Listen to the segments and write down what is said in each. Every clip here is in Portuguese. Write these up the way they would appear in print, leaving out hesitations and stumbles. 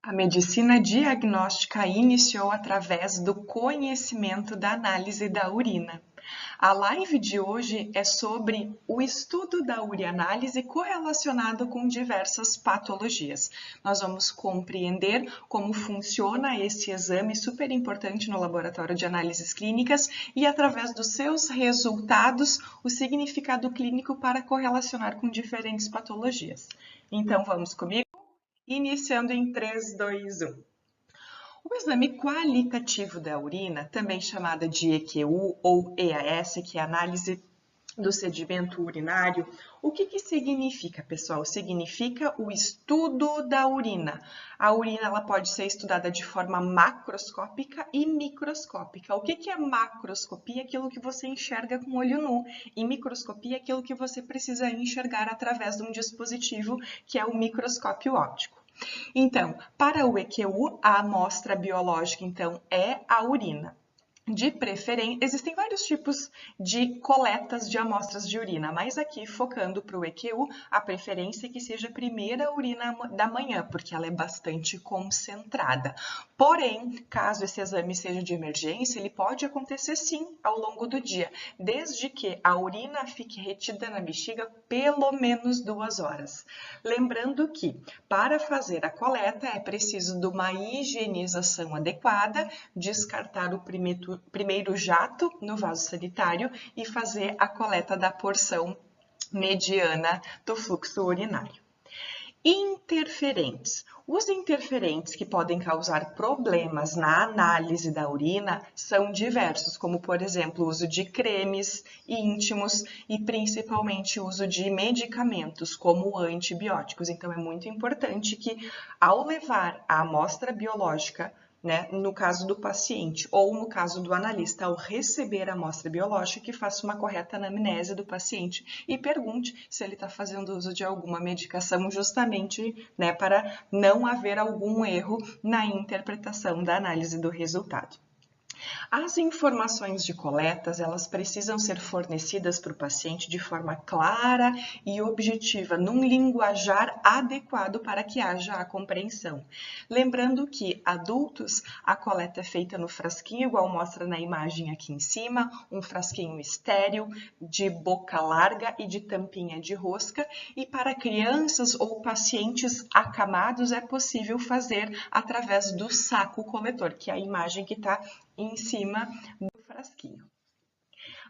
A medicina diagnóstica iniciou através do conhecimento da análise da urina. A live de hoje é sobre o estudo da urianálise correlacionado com diversas patologias. Nós vamos compreender como funciona esse exame super importante no laboratório de análises clínicas e, através dos seus resultados, o significado clínico para correlacionar com diferentes patologias. Então, vamos comigo? Iniciando em 3, 2, 1. O exame qualitativo da urina, também chamada de EQU ou EAS, que é a análise do sedimento urinário, o que significa, pessoal? Significa o estudo da urina. A urina ela pode ser estudada de forma macroscópica e microscópica. O que é macroscopia? Aquilo que você enxerga com o olho nu. E microscopia é aquilo que você precisa enxergar através de um dispositivo, que é o microscópio óptico. Então, para o EQU, a amostra biológica, então, é a urina. De preferência, existem vários tipos de coletas de amostras de urina, mas aqui, focando para o EQU, a preferência é que seja a primeira urina da manhã, porque ela é bastante concentrada. Porém, caso esse exame seja de emergência, ele pode acontecer sim ao longo do dia, desde que a urina fique retida na bexiga pelo menos 2 horas. Lembrando que, para fazer a coleta, é preciso de uma higienização adequada, descartar o primeiro jato no vaso sanitário e fazer a coleta da porção mediana do fluxo urinário. Interferentes. Os interferentes que podem causar problemas na análise da urina são diversos, como, por exemplo, o uso de cremes íntimos e principalmente o uso de medicamentos, como antibióticos. Então, é muito importante que, ao levar a amostra biológica, no caso do paciente ou no caso do analista, ao receber a amostra biológica, que faça uma correta anamnese do paciente e pergunte se ele está fazendo uso de alguma medicação, justamente para não haver algum erro na interpretação da análise do resultado. As informações de coletas, elas precisam ser fornecidas para o paciente de forma clara e objetiva, num linguajar adequado para que haja a compreensão. Lembrando que, adultos, a coleta é feita no frasquinho, igual mostra na imagem aqui em cima, um frasquinho estéril, de boca larga e de tampinha de rosca, e para crianças ou pacientes acamados é possível fazer através do saco coletor, que é a imagem que está em cima do frasquinho.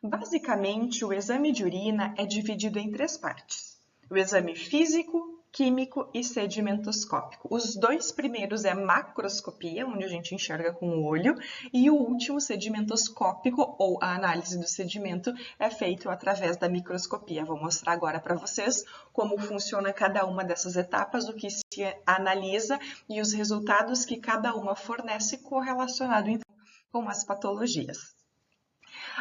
Basicamente, o exame de urina é dividido em 3 partes: o exame físico, químico e sedimentoscópico. Os 2 primeiros é macroscopia, onde a gente enxerga com o olho, e o último, sedimentoscópico, ou a análise do sedimento, é feito através da microscopia. Vou mostrar agora para vocês como funciona cada uma dessas etapas, o que se analisa e os resultados que cada uma fornece correlacionado então com as patologias.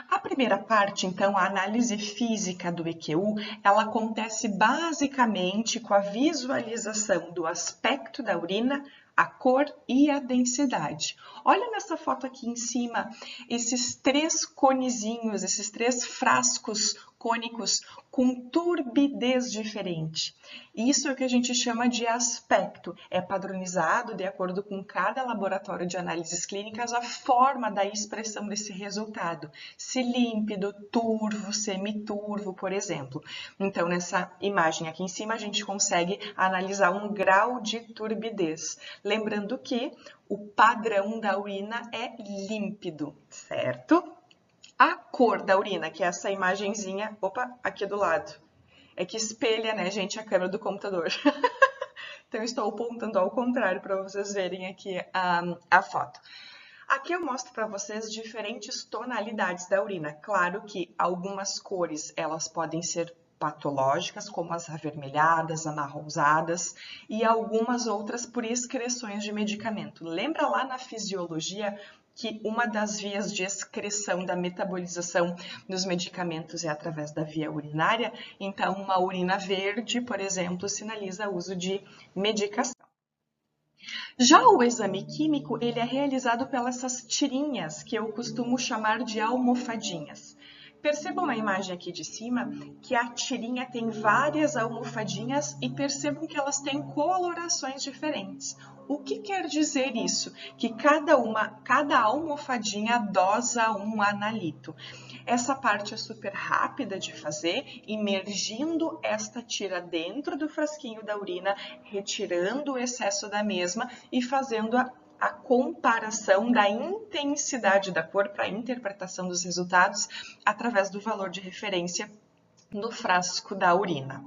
A primeira parte, então, a análise física do EQU, ela acontece basicamente com a visualização do aspecto da urina, a cor e a densidade. Olha nessa foto aqui em cima, esses 3 conezinhos, esses 3 frascos cônicos com turbidez diferente. Isso é o que a gente chama de aspecto. É padronizado de acordo com cada laboratório de análises clínicas a forma da expressão desse resultado. Se límpido, turvo, semiturvo, por exemplo. Então, nessa imagem aqui em cima, a gente consegue analisar um grau de turbidez. Lembrando que o padrão da urina é límpido, certo? A cor da urina, que é essa imagenzinha, aqui do lado, é que espelha, né, gente, a câmera do computador. Então, eu estou apontando ao contrário para vocês verem aqui a foto. Aqui eu mostro para vocês diferentes tonalidades da urina. Claro que algumas cores, elas podem ser patológicas, como as avermelhadas, amarronzadas, e algumas outras por excreções de medicamento. Lembra lá na fisiologia que uma das vias de excreção da metabolização dos medicamentos é através da via urinária? Então, uma urina verde, por exemplo, sinaliza o uso de medicação. Já o exame químico, ele é realizado pelas essas tirinhas, que eu costumo chamar de almofadinhas. Percebam na imagem aqui de cima que a tirinha tem várias almofadinhas e percebam que elas têm colorações diferentes. O que quer dizer isso? Que cada almofadinha dosa um analito. Essa parte é super rápida de fazer, imergindo esta tira dentro do frasquinho da urina, retirando o excesso da mesma e fazendo a comparação da intensidade da cor para a interpretação dos resultados através do valor de referência no frasco da urina.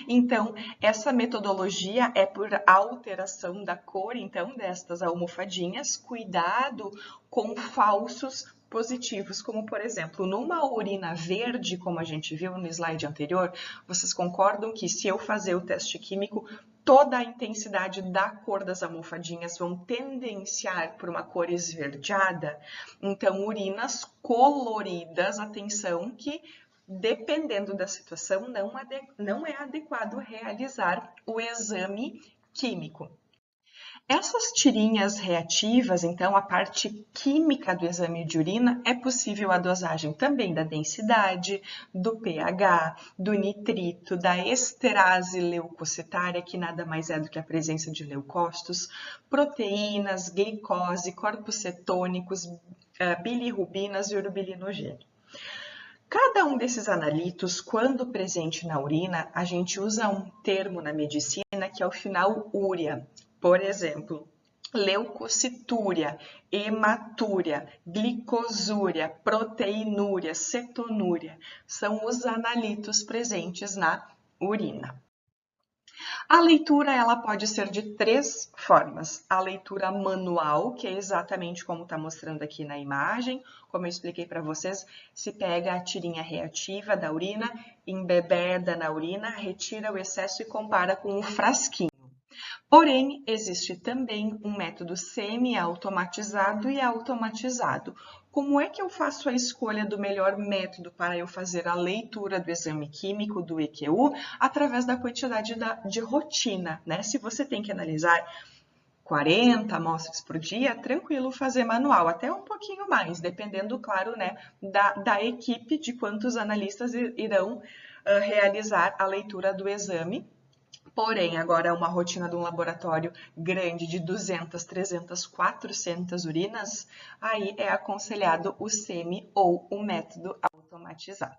Então, essa metodologia é por alteração da cor, então, destas almofadinhas. Cuidado com falsos positivos, como por exemplo, numa urina verde, como a gente viu no slide anterior, vocês concordam que se eu fazer o teste químico, toda a intensidade da cor das almofadinhas vão tendenciar por uma cor esverdeada? Então, urinas coloridas, atenção que dependendo da situação, não é adequado realizar o exame químico. Essas tirinhas reativas, então, a parte química do exame de urina, é possível a dosagem também da densidade, do pH, do nitrito, da esterase leucocitária, que nada mais é do que a presença de leucócitos, proteínas, glicose, corpos cetônicos, bilirrubinas e urobilinogênio. Cada um desses analitos, quando presente na urina, a gente usa um termo na medicina que é o final úria. Por exemplo, leucocitúria, hematúria, glicosúria, proteinúria, cetonúria. São os analitos presentes na urina. A leitura ela pode ser de três formas. A leitura manual, que é exatamente como está mostrando aqui na imagem. Como eu expliquei para vocês, se pega a tirinha reativa da urina, embebeda na urina, retira o excesso e compara com o frasquinho. Porém, existe também um método semi-automatizado e automatizado. Como é que eu faço a escolha do melhor método para eu fazer a leitura do exame químico do EQU? Através da quantidade de rotina, né? Se você tem que analisar 40 amostras por dia, tranquilo fazer manual, até um pouquinho mais, dependendo, claro, né, da equipe, de quantos analistas irão realizar a leitura do exame. Porém, agora uma rotina de um laboratório grande de 200, 300, 400 urinas, aí é aconselhado o semi ou o método automatizado.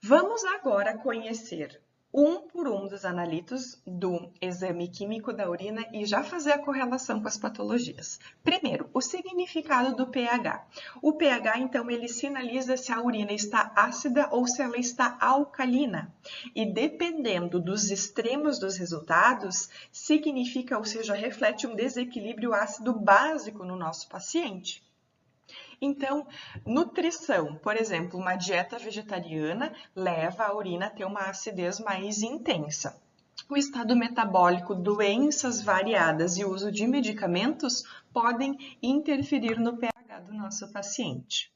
Vamos agora conhecer um por um dos analitos do exame químico da urina e já fazer a correlação com as patologias. Primeiro, o significado do pH. O pH, então, ele sinaliza se a urina está ácida ou se ela está alcalina. E dependendo dos extremos dos resultados, significa, ou seja, reflete um desequilíbrio ácido básico no nosso paciente. Então, nutrição, por exemplo, uma dieta vegetariana leva a urina a ter uma acidez mais intensa. O estado metabólico, doenças variadas e o uso de medicamentos podem interferir no pH do nosso paciente.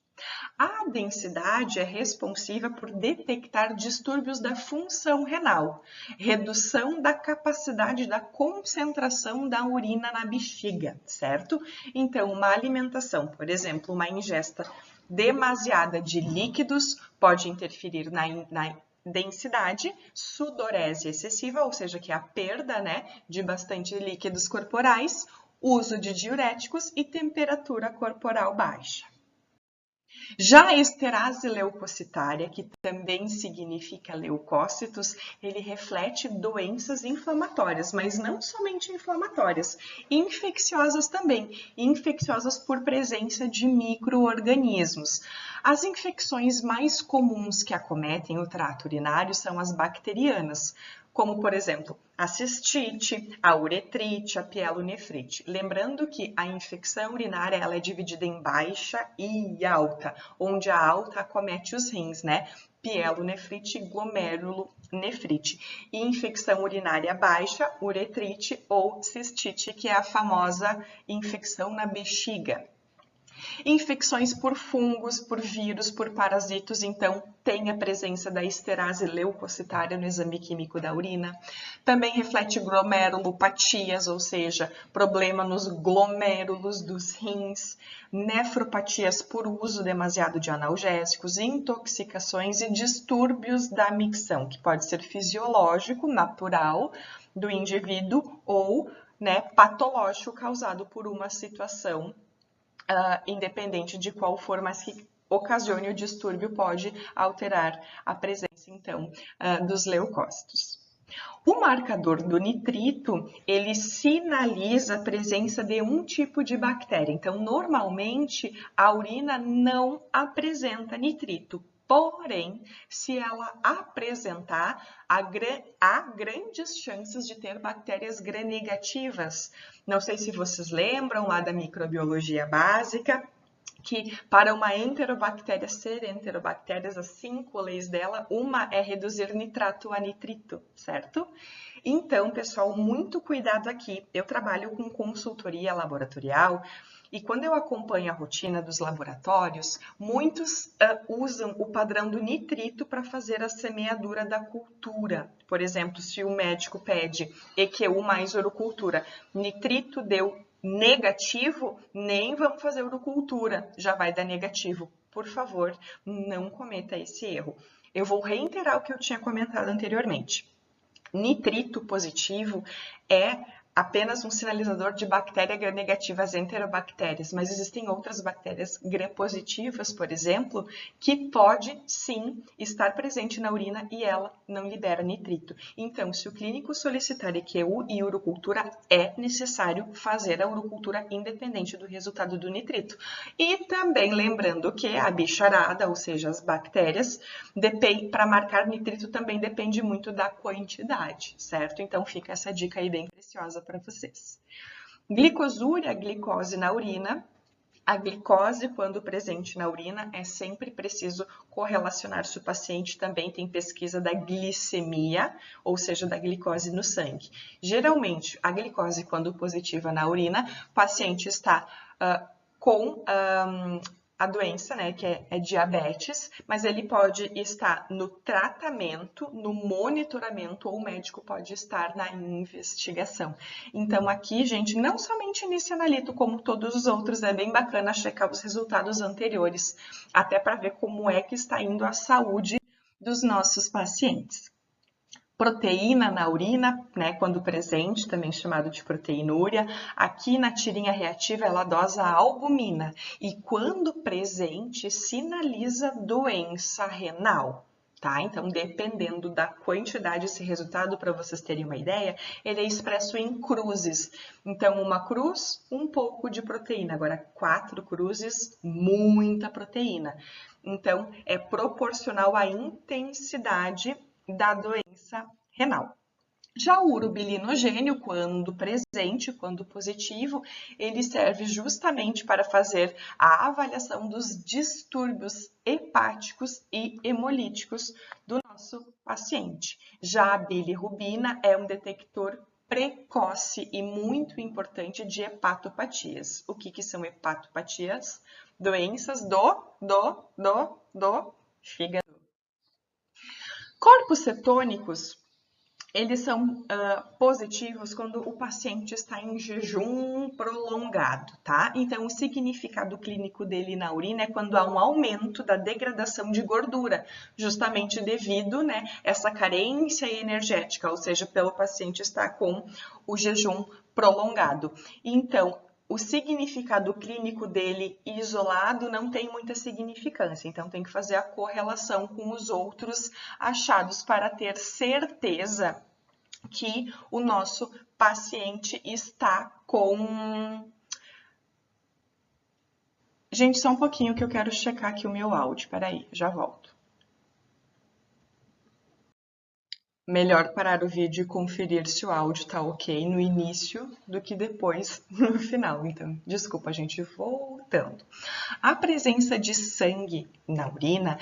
A densidade é responsiva por detectar distúrbios da função renal, redução da capacidade da concentração da urina na bexiga, certo? Então, uma alimentação, por exemplo, uma ingesta demasiada de líquidos pode interferir na densidade, sudorese excessiva, ou seja, que é a perda, né, de bastante líquidos corporais, uso de diuréticos e temperatura corporal baixa. Já a esterase leucocitária, que também significa leucócitos, ele reflete doenças inflamatórias, mas não somente inflamatórias, infecciosas também, infecciosas por presença de micro-organismos. As infecções mais comuns que acometem o trato urinário são as bacterianas, como, por exemplo, a cistite, a uretrite, a pielonefrite. Lembrando que a infecção urinária ela é dividida em baixa e alta, onde a alta acomete os rins, né? Pielonefrite e glomerulonefrite. E infecção urinária baixa, uretrite ou cistite, que é a famosa infecção na bexiga. Infecções por fungos, por vírus, por parasitos, então tem a presença da esterase leucocitária no exame químico da urina. Também reflete glomerulopatias, ou seja, problema nos glomérulos dos rins, nefropatias por uso demasiado de analgésicos, intoxicações e distúrbios da micção, que pode ser fisiológico, natural do indivíduo ou patológico causado por uma situação independente de qual for, mas que ocasione o distúrbio, pode alterar a presença, então, dos leucócitos. O marcador do nitrito, ele sinaliza a presença de um tipo de bactéria. Então, normalmente, a urina não apresenta nitrito. Porém, se ela apresentar, há grandes chances de ter bactérias gram-negativas. Não sei se vocês lembram lá da microbiologia básica, que para uma enterobactéria ser enterobactérias, as 5 leis dela, uma é reduzir nitrato a nitrito, certo? Então, pessoal, muito cuidado aqui. Eu trabalho com consultoria laboratorial e quando eu acompanho a rotina dos laboratórios, muitos usam o padrão do nitrito para fazer a semeadura da cultura. Por exemplo, se o médico pede EQ1 mais urocultura, nitrito deu negativo, nem vamos fazer urocultura, já vai dar negativo. Por favor, não cometa esse erro. Eu vou reiterar o que eu tinha comentado anteriormente. Nitrito positivo é apenas um sinalizador de bactéria gram-negativas enterobactérias, mas existem outras bactérias gram-positivas, por exemplo, que pode sim estar presente na urina e ela não libera nitrito. Então, se o clínico solicitar EQU e urocultura, é necessário fazer a urocultura independente do resultado do nitrito. E também lembrando que a bicharada, ou seja, as bactérias, para marcar nitrito também depende muito da quantidade, certo? Então, fica essa dica aí bem preciosa para vocês. Glicosúria, glicose na urina. A glicose, quando presente na urina, é sempre preciso correlacionar se o paciente também tem pesquisa da glicemia, ou seja, da glicose no sangue. Geralmente, a glicose, quando positiva na urina, o paciente está com a doença, que é diabetes, mas ele pode estar no tratamento, no monitoramento, ou o médico pode estar na investigação. Então, aqui, gente, não somente inicia na lito, como todos os outros, é bem bacana checar os resultados anteriores, até para ver como é que está indo a saúde dos nossos pacientes. Proteína na urina, quando presente, também chamado de proteinúria. Aqui na tirinha reativa ela dosa a albumina e quando presente sinaliza doença renal. Tá? Então, dependendo da quantidade desse resultado, para vocês terem uma ideia, ele é expresso em cruzes. Então, uma cruz, um pouco de proteína. Agora, 4 cruzes, muita proteína. Então, é proporcional à intensidade da doença renal. Já o urobilinogênio, quando presente, quando positivo, ele serve justamente para fazer a avaliação dos distúrbios hepáticos e hemolíticos do nosso paciente. Já a bilirrubina é um detector precoce e muito importante de hepatopatias. O que são hepatopatias? Doenças do fígado. Corpos cetônicos, eles são positivos quando o paciente está em jejum prolongado, tá? Então, o significado clínico dele na urina é quando há um aumento da degradação de gordura, justamente devido, essa carência energética, ou seja, pelo paciente estar com o jejum prolongado. Então, o significado clínico dele isolado não tem muita significância, então tem que fazer a correlação com os outros achados para ter certeza que o nosso paciente está com... Gente, só um pouquinho que eu quero checar aqui o meu áudio, peraí, já volto. Melhor parar o vídeo e conferir se o áudio está ok no início do que depois no final. Então, desculpa, gente, voltando. A presença de sangue na urina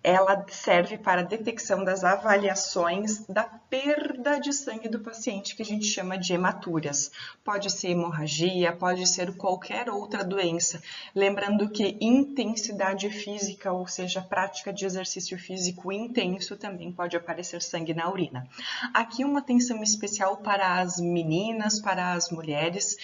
ela serve para a detecção das avaliações da perda de sangue do paciente, que a gente chama de hematúrias. Pode ser hemorragia, pode ser qualquer outra doença. Lembrando que intensidade física, ou seja, prática de exercício físico intenso, também pode aparecer sangue na urina. Aqui uma atenção especial para as meninas, para as mulheres,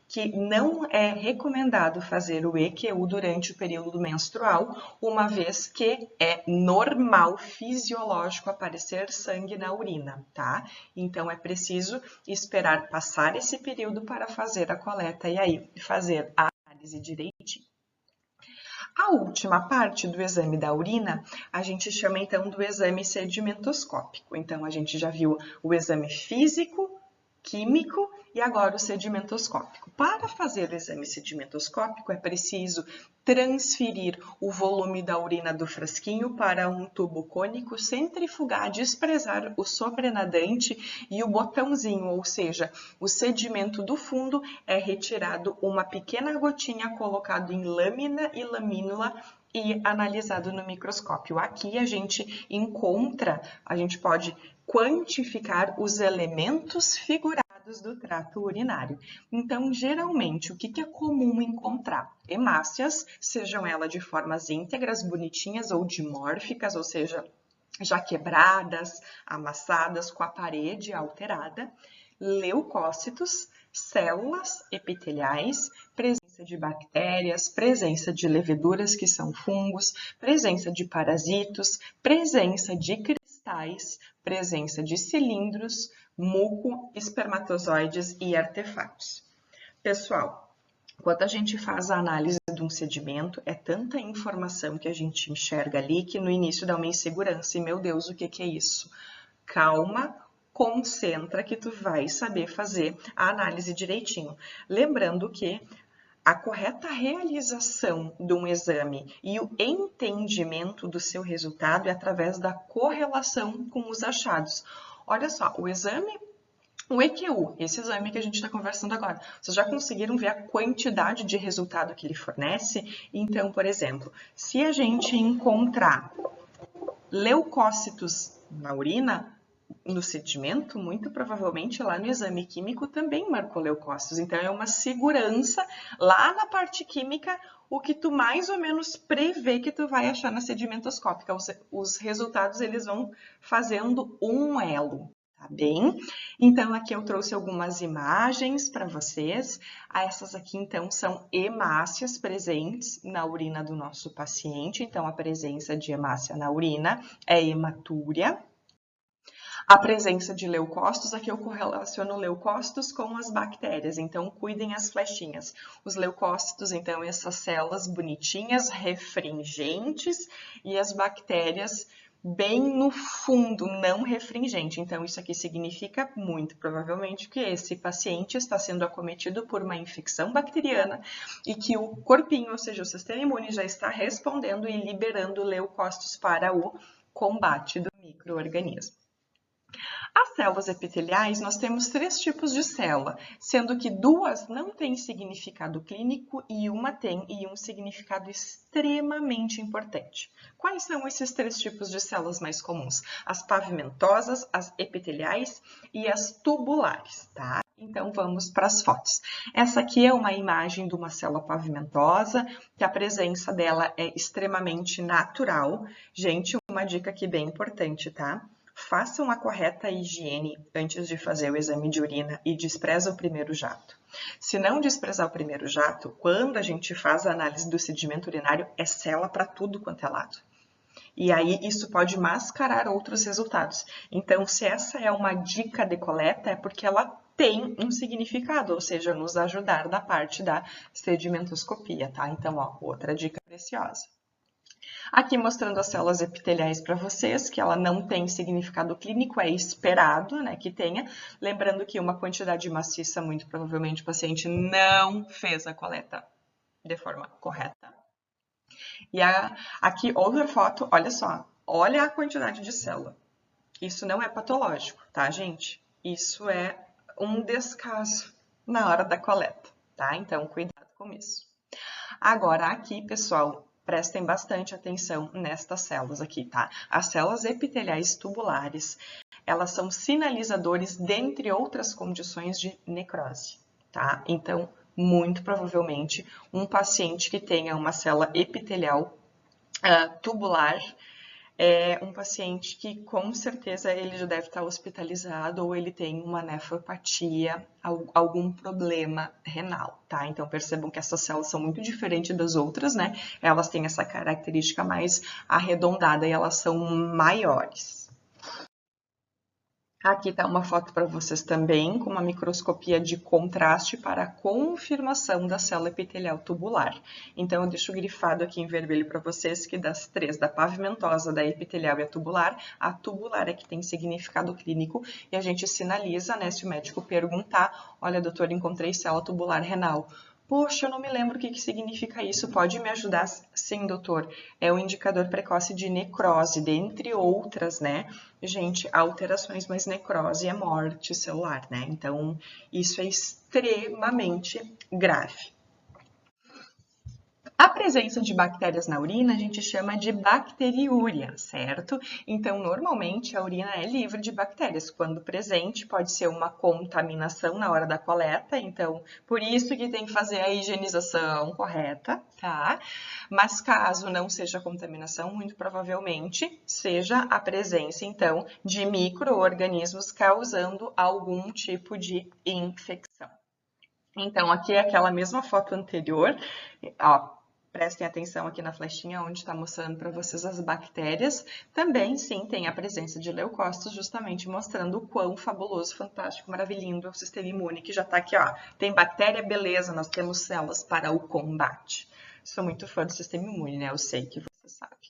que não é recomendado fazer o EQU durante o período menstrual, uma vez que é normal, fisiológico, aparecer sangue na urina, tá? Então, é preciso esperar passar esse período para fazer a coleta e aí fazer a análise direitinho. A última parte do exame da urina, a gente chama então do exame sedimentoscópico. Então, a gente já viu o exame físico, químico e agora o sedimentoscópico. Para fazer o exame sedimentoscópico é preciso transferir o volume da urina do frasquinho para um tubo cônico, centrifugar, desprezar o sobrenadante e o botãozinho, ou seja, o sedimento do fundo é retirado uma pequena gotinha colocado em lâmina e lamínula e analisado no microscópio. Aqui a gente pode quantificar os elementos figurados do trato urinário. Então, geralmente, o que é comum encontrar? Hemácias, sejam elas de formas íntegras, bonitinhas ou dimórficas, ou seja, já quebradas, amassadas, com a parede alterada, leucócitos, células epiteliais, presença de bactérias, presença de leveduras, que são fungos, presença de parasitos, presença de cristais, presença de cilindros, muco, espermatozoides e artefatos. Pessoal, quando a gente faz a análise de um sedimento, é tanta informação que a gente enxerga ali que no início dá uma insegurança. E, meu Deus, o que é isso? Calma, concentra que tu vai saber fazer a análise direitinho. Lembrando que a correta realização de um exame e o entendimento do seu resultado é através da correlação com os achados. Olha só, o EQU, esse exame que a gente está conversando agora, vocês já conseguiram ver a quantidade de resultado que ele fornece? Então, por exemplo, se a gente encontrar leucócitos na urina, no sedimento, muito provavelmente lá no exame químico também marcou leucócitos. Então, é uma segurança lá na parte química, o que tu mais ou menos prevê que tu vai achar na sedimentoscópica. Os resultados, eles vão fazendo um elo, tá bem? Então, aqui eu trouxe algumas imagens para vocês. Essas aqui, então, são hemácias presentes na urina do nosso paciente. Então, a presença de hemácia na urina é hematúria. A presença de leucócitos, aqui eu correlaciono leucócitos com as bactérias, então cuidem as flechinhas. Os leucócitos, então, essas células bonitinhas, refringentes, e as bactérias bem no fundo, não refringente. Então, isso aqui significa, muito provavelmente, que esse paciente está sendo acometido por uma infecção bacteriana e que o corpinho, ou seja, o sistema imune, já está respondendo e liberando leucócitos para o combate do micro-organismo. As células epiteliais, nós temos 3 tipos de célula, sendo que 2 não têm significado clínico e uma tem um significado extremamente importante. Quais são esses 3 tipos de células mais comuns? As pavimentosas, as epiteliais e as tubulares, tá? Então, vamos para as fotos. Essa aqui é uma imagem de uma célula pavimentosa, que a presença dela é extremamente natural. Gente, uma dica aqui bem importante, tá? Façam a correta higiene antes de fazer o exame de urina e despreza o primeiro jato. Se não desprezar o primeiro jato, quando a gente faz a análise do sedimento urinário, é célula para tudo quanto é lado. E aí isso pode mascarar outros resultados. Então, se essa é uma dica de coleta, é porque ela tem um significado, ou seja, nos ajudar na parte da sedimentoscopia, tá? Então, ó, outra dica preciosa. Aqui mostrando as células epiteliais para vocês, que ela não tem significado clínico, é esperado, né, que tenha. Lembrando que uma quantidade maciça, muito provavelmente o paciente não fez a coleta de forma correta. E aqui outra foto, olha só, olha a quantidade de célula. Isso não é patológico, tá, gente? Isso é um descaso na hora da coleta, tá? Então, cuidado com isso. Agora, aqui, pessoal, Prestem bastante atenção nestas células aqui, tá? As células epiteliais tubulares, elas são sinalizadores, dentre outras condições, de necrose, tá? Então, muito provavelmente, um paciente que tenha uma célula epitelial tubular é um paciente que, com certeza, ele já deve estar hospitalizado ou ele tem uma nefropatia, algum problema renal, tá? Então, percebam que essas células são muito diferentes das outras, né? Elas têm essa característica mais arredondada e elas são maiores. Aqui está uma foto para vocês também, com uma microscopia de contraste para a confirmação da célula epitelial tubular. Então, eu deixo grifado aqui em vermelho para vocês que das três, da pavimentosa, da epitelial e a tubular é que tem significado clínico e a gente sinaliza, né, se o médico perguntar, olha, doutor, encontrei célula tubular renal. Poxa, eu não me lembro o que significa isso. Pode me ajudar? Sim, doutor. É o indicador precoce de necrose, dentre outras, né? Gente, alterações, mas necrose é morte celular, né? Então, isso é extremamente grave. A presença de bactérias na urina a gente chama de bacteriúria, certo? Então, normalmente a urina é livre de bactérias. Quando presente, pode ser uma contaminação na hora da coleta, então, por isso que tem que fazer a higienização correta, tá? Mas caso não seja contaminação, muito provavelmente seja a presença, então, de micro-organismos causando algum tipo de infecção. Então, aqui é aquela mesma foto anterior, ó. Prestem atenção aqui na flechinha onde está mostrando para vocês as bactérias. Também, sim, tem a presença de leucócitos, justamente mostrando o quão fabuloso, fantástico, maravilhoso é o sistema imune, que já está aqui, ó. Tem bactéria, beleza, nós temos células para o combate. Sou muito fã do sistema imune, né? Eu sei que você sabe.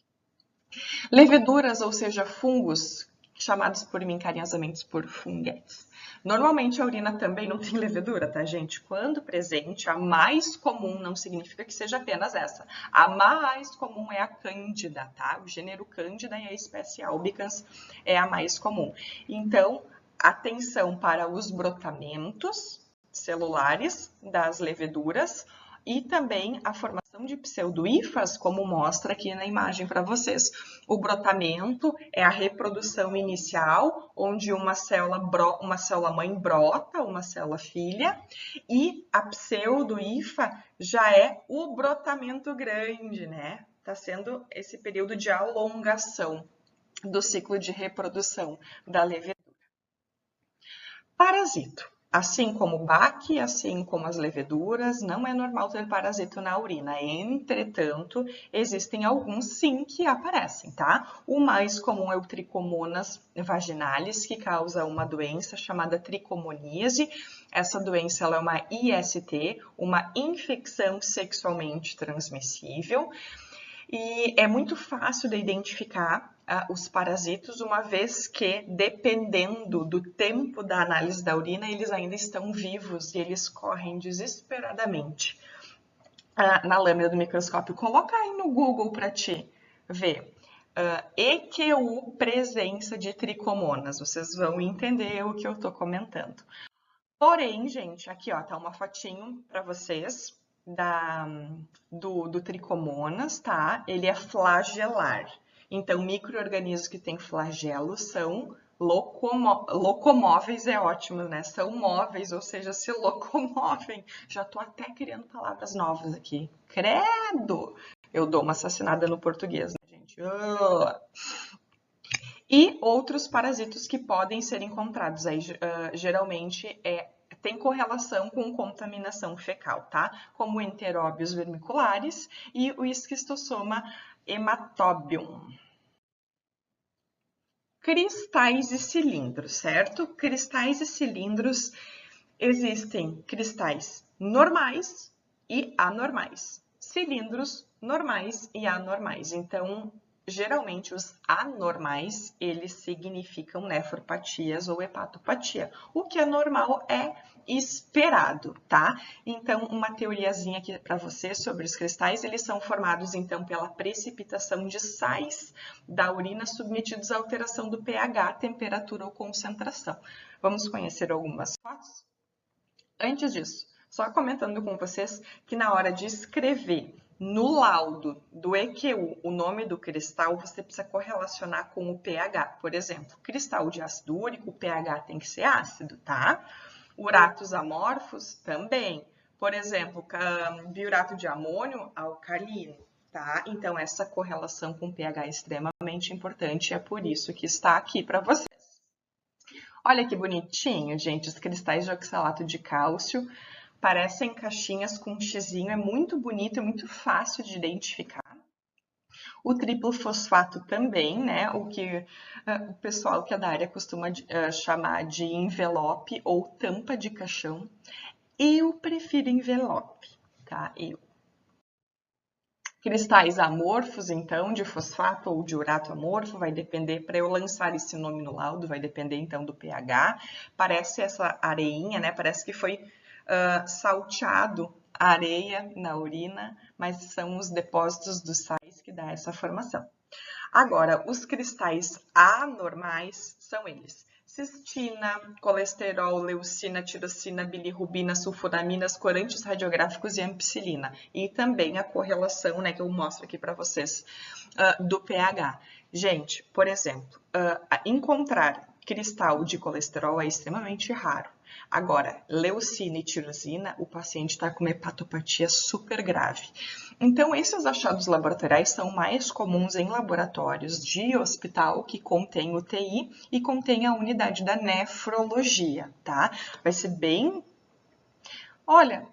Leveduras, ou seja, fungos, chamados por mim carinhosamente por funguetes. Normalmente a urina também não tem levedura, tá, gente? Quando presente, a mais comum não significa que seja apenas essa. A mais comum é a Cândida, tá? O gênero Cândida e a espécie albicans é a mais comum. Então, atenção para os brotamentos celulares das leveduras e também a formação de pseudohifas, como mostra aqui na imagem para vocês. O brotamento é a reprodução inicial, onde uma célula mãe brota, uma célula filha, e a pseudohifa já é o brotamento grande, né? Está sendo esse período de alongação do ciclo de reprodução da levedura. Parasito. Assim como o BAC, assim como as leveduras, não é normal ter parasito na urina. Entretanto, existem alguns sim que aparecem, tá? O mais comum é o Trichomonas vaginalis, que causa uma doença chamada tricomoníase. Essa doença ela é uma IST, uma infecção sexualmente transmissível. E é muito fácil de identificar os parasitos, uma vez que, dependendo do tempo da análise da urina, eles ainda estão vivos e eles correm desesperadamente na lâmina do microscópio. Coloca aí no Google para te ver. EQU, presença de tricomonas. Vocês vão entender o que eu estou comentando. Porém, gente, aqui ó, tá uma fotinho para vocês do tricomonas, tá? Ele é flagelar. Então, micro-organismos que têm flagelos são locomóveis, é ótimo, né? São móveis, ou seja, se locomovem. Já tô até criando palavras novas aqui. Credo! Eu dou uma assassinada no português, né, gente? E outros parasitos que podem ser encontrados aí, geralmente tem correlação com contaminação fecal, tá? Como o Enteróbios vermiculares e o Esquistossoma hematobium. Cristais e cilindros, certo? Cristais e cilindros, existem cristais normais e anormais, cilindros normais e anormais. Então, geralmente os anormais, eles significam nefropatias ou hepatopatia. O que é normal é esperado, tá? Então, uma teoriazinha aqui para você sobre os cristais, eles são formados então pela precipitação de sais da urina submetidos à alteração do pH, temperatura ou concentração. Vamos conhecer algumas fotos? Antes disso, só comentando com vocês que na hora de escrever No laudo do EQU, o nome do cristal, você precisa correlacionar com o pH. Por exemplo, cristal de ácido úrico, o pH tem que ser ácido, tá? Uratos amorfos, também. Por exemplo, biurato de amônio, alcalino, tá? Então, essa correlação com o pH é extremamente importante e é por isso que está aqui para vocês. Olha que bonitinho, gente, os cristais de oxalato de cálcio. Parecem caixinhas com um xizinho, é muito bonito, é muito fácil de identificar. O triplo fosfato também, né? O que o pessoal que é da área costuma chamar de envelope ou tampa de caixão. Eu prefiro envelope, tá? Cristais amorfos, então, de fosfato ou de urato amorfo, vai depender, para eu lançar esse nome no laudo, vai depender então do pH. Parece essa areinha, né? Parece que foi salteado a areia na urina, mas são os depósitos dos sais que dá essa formação. Agora, os cristais anormais são eles: cistina, colesterol, leucina, tirosina, bilirrubina, sulfonaminas, corantes radiográficos e ampicilina. E também a correlação, né, que eu mostro aqui para vocês, do pH. Gente, por exemplo, encontrar cristal de colesterol é extremamente raro. Agora, leucina e tirosina, o paciente está com uma hepatopatia super grave. Então, esses achados laboratoriais são mais comuns em laboratórios de hospital que contém UTI e contém a unidade da nefrologia, tá? Vai ser bem... Olha,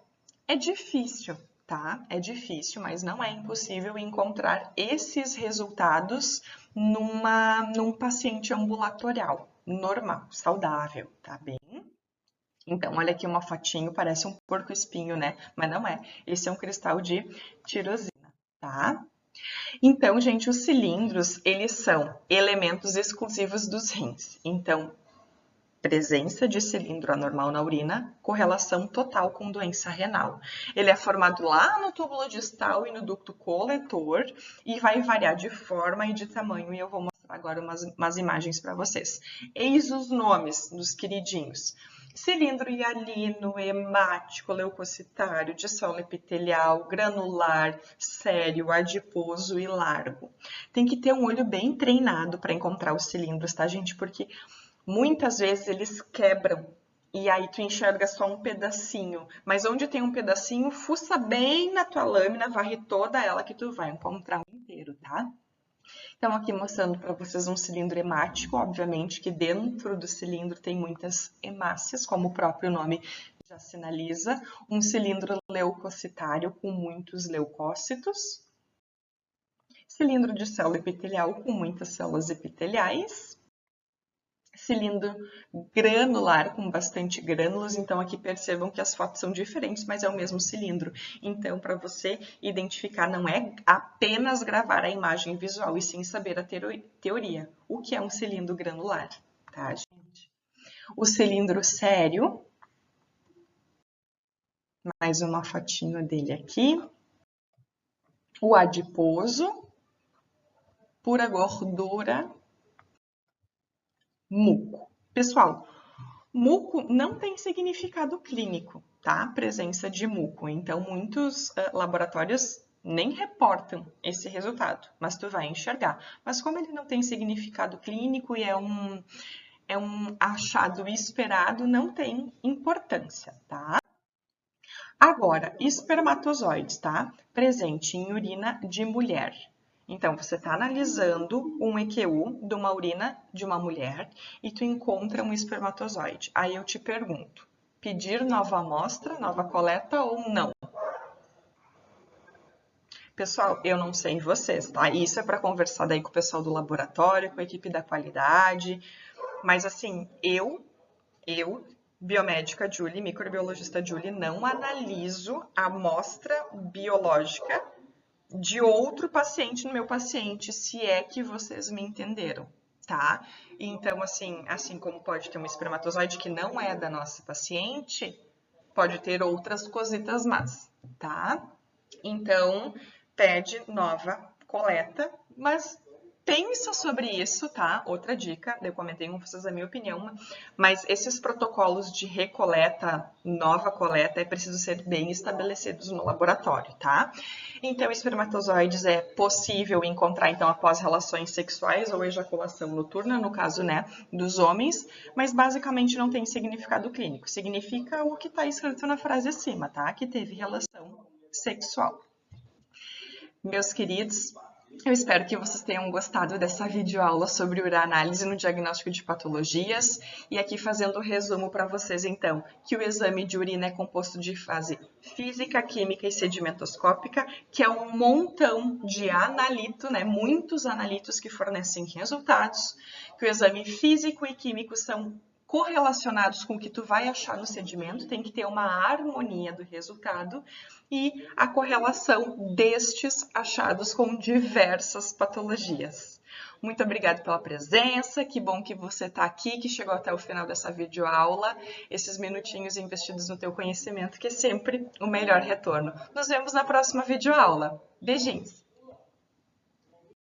é difícil, tá? É difícil, mas não é impossível encontrar esses resultados num paciente ambulatorial, normal, saudável, tá bem? Então, olha aqui uma fotinho, parece um porco-espinho, né? Mas não é. Esse é um cristal de tirosina, tá? Então, gente, os cilindros, eles são elementos exclusivos dos rins. Então, presença de cilindro anormal na urina, correlação total com doença renal. Ele é formado lá no túbulo distal e no ducto coletor e vai variar de forma e de tamanho, e eu vou mostrar agora umas imagens para vocês. Eis os nomes dos queridinhos: cilindro hialino, hemático, leucocitário, de solo epitelial, granular, sério, adiposo e largo. Tem que ter um olho bem treinado para encontrar os cilindros, tá, gente? Porque muitas vezes eles quebram e aí tu enxerga só um pedacinho. Mas onde tem um pedacinho, fuça bem na tua lâmina, varre toda ela que tu vai encontrar o inteiro, tá? Então, aqui mostrando para vocês um cilindro hemático, obviamente que dentro do cilindro tem muitas hemácias, como o próprio nome já sinaliza. Um cilindro leucocitário com muitos leucócitos. Cilindro de célula epitelial com muitas células epiteliais. Cilindro granular com bastante grânulos, então aqui percebam que as fotos são diferentes, mas é o mesmo cilindro. Então, para você identificar, não é apenas gravar a imagem visual, e sim saber a teoria. O que é um cilindro granular, tá, gente? O cilindro sério, mais uma fotinho dele aqui. O adiposo, pura gordura, muco. Pessoal, muco não tem significado clínico, tá? Presença de muco. Então, muitos laboratórios nem reportam esse resultado, mas tu vai enxergar. Mas como ele não tem significado clínico e é um achado esperado, não tem importância, tá? Agora, espermatozoides, tá? Presente em urina de mulher. Então, você está analisando um EQU de uma urina de uma mulher e tu encontra um espermatozoide. Aí eu te pergunto, pedir nova amostra, nova coleta ou não? Pessoal, eu não sei vocês, tá? Isso é para conversar daí com o pessoal do laboratório, com a equipe da qualidade. Mas assim, eu, biomédica Julie, microbiologista Julie, não analiso a amostra biológica de outro paciente no meu paciente, se é que vocês me entenderam, tá? Então, assim como pode ter um espermatozoide que não é da nossa paciente, pode ter outras cositas más, tá? Então, pede nova coleta, mas pensa sobre isso, tá? Outra dica, eu comentei com vocês a minha opinião, mas esses protocolos de recoleta, nova coleta, é preciso ser bem estabelecidos no laboratório, tá? Então, espermatozoides é possível encontrar, então, após relações sexuais ou ejaculação noturna, no caso, né, dos homens, mas basicamente não tem significado clínico. Significa o que está escrito na frase acima, tá? Que teve relação sexual. Meus queridos, eu espero que vocês tenham gostado dessa videoaula sobre ureanálise no diagnóstico de patologias. E aqui fazendo o resumo para vocês, então, que o exame de urina é composto de fase física, química e sedimentoscópica, que é um montão de analito, né? Muitos analitos que fornecem resultados, que o exame físico e químico são correlacionados com o que tu vai achar no sedimento, tem que ter uma harmonia do resultado e a correlação destes achados com diversas patologias. Muito obrigada pela presença, que bom que você está aqui, que chegou até o final dessa videoaula, esses minutinhos investidos no teu conhecimento, que é sempre o melhor retorno. Nos vemos na próxima videoaula. Beijinhos!